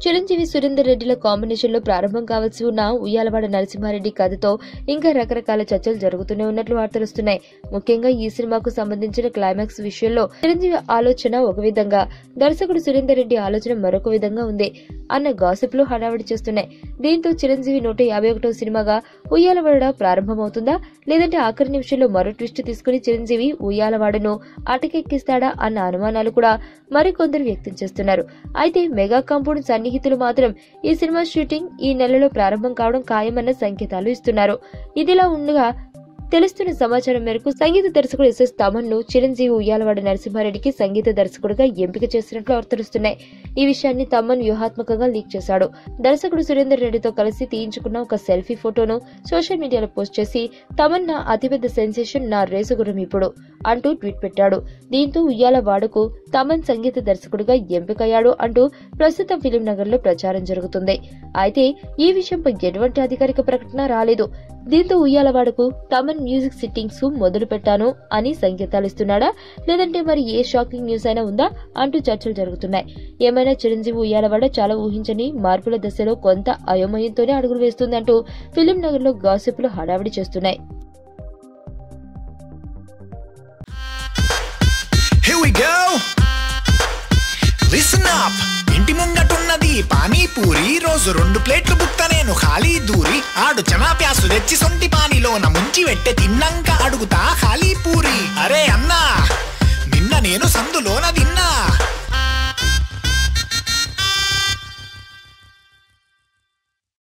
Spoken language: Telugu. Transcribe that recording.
చిరంజీవి సురేందర్ రెడ్డిల కాంబినేషన్ లో ప్రారంభం కావాల్సి ఉన్న ఉయ్యాలవాడ నరసింహారెడ్డి కథతో ఇంకా రకరకాల చర్చలు జరుగుతూనే ఉన్నట్లు వార్తలుస్తున్నాయి. ముఖ్యంగా ఈ సినిమాకు సంబంధించిన క్లైమాక్స్ విషయంలో చిరంజీవి ఆలోచన ఒక విధంగా, దర్శకుడు సురేందర్ రెడ్డి ఆలోచన మరొక విధంగా ఉంది అన్న గాసిప్లు హడావిడి చేస్తున్నాయి. దీంతో చిరంజీవి 151వ సినిమాగా ఉయ్యాలవాడ ప్రారంభమవుతుందా, లేదంటే ఆఖరి నిమిషంలో మరో ట్విస్ట్ తీసుకుని చిరంజీవి ఉయ్యాలవాడను అటకెక్కిస్తాడా అన్న అనుమానాలు కూడా మరికొందరు వ్యక్తం చేస్తున్నారు. అయితే మెగా కాంపౌండ్ సన్నిహితులు మాత్రం ఈ సినిమా షూటింగ్ ఈ నెలలో ప్రారంభం కావడం ఖాయమన్న సంకేతాలు ఇస్తున్నారు. ఇదిలా ఉండగా తెలుస్తున్న సమాచారం మేరకు సంగీత దర్శకుడు ఎస్ఎస్ తమన్ ను చిరంజీవి ఉయ్యాలవాడ నరసింహారెడ్డికి సంగీత దర్శకుడిగా ఎంపిక చేసినట్లు వార్తలుస్తున్నాయి. ఈ విషయాన్ని తమన్ వ్యూహాత్మకంగా లీక్ చేశాడు. దర్శకుడు సురేందర్ రెడ్డితో కలిసి తీయించుకున్న ఒక సెల్ఫీ ఫోటోను సోషల్ మీడియాలో పోస్ట్ చేసి తమన్ నా అతిపెద్ద సెన్సేషన్, నా రేసుగుర్రం ఇప్పుడు అంటూ ట్వీట్ పెట్టాడు. దీంతో ఉయ్యాలవాడకు తమన్ సంగీత దర్శకుడిగా ఎంపికయ్యాడు అంటూ ప్రస్తుతం ఫిలిం నగర్ లో ప్రచారం జరుగుతుంది. అయితే ఈ విషయంపై ఎటువంటి అధికారిక ప్రకటన రాలేదు. దీంతో ఉయ్యాలవాడకు తమన్ మ్యూజిక్ సిట్టింగ్స్ మొదలు పెట్టాను అని సంకేతాలు ఇస్తున్నాడా, లేదంటే మరి ఏ షాకింగ్ న్యూస్ అయినా ఉందా అంటూ చర్చలు జరుగుతున్నాయి. ఏమైనా చిరంజీవి ఉయ్యాలవాడ చాలా ఊహించని మార్పుల దశలో కొంత అయోమయంతోనే అడుగులు వేస్తుందంటూ ఫిలిం నగర్ లో గాసిప్లు హడావిడి చేస్తున్నాయి. ఇంటి ముంగటున్నది పానీపూరి, రోజు 2 ప్లేట్లు బుక్క నేను ఖాళీ దూరి, ఆడు చనా ప్యాసు తెచ్చి సొంటి పానీలోన ముంచి వెట్టె తిన్నాక అడుగుతా ఖాళీ పూరి. అరే అన్నా, నిన్న నేను సందులోన తిన్నా.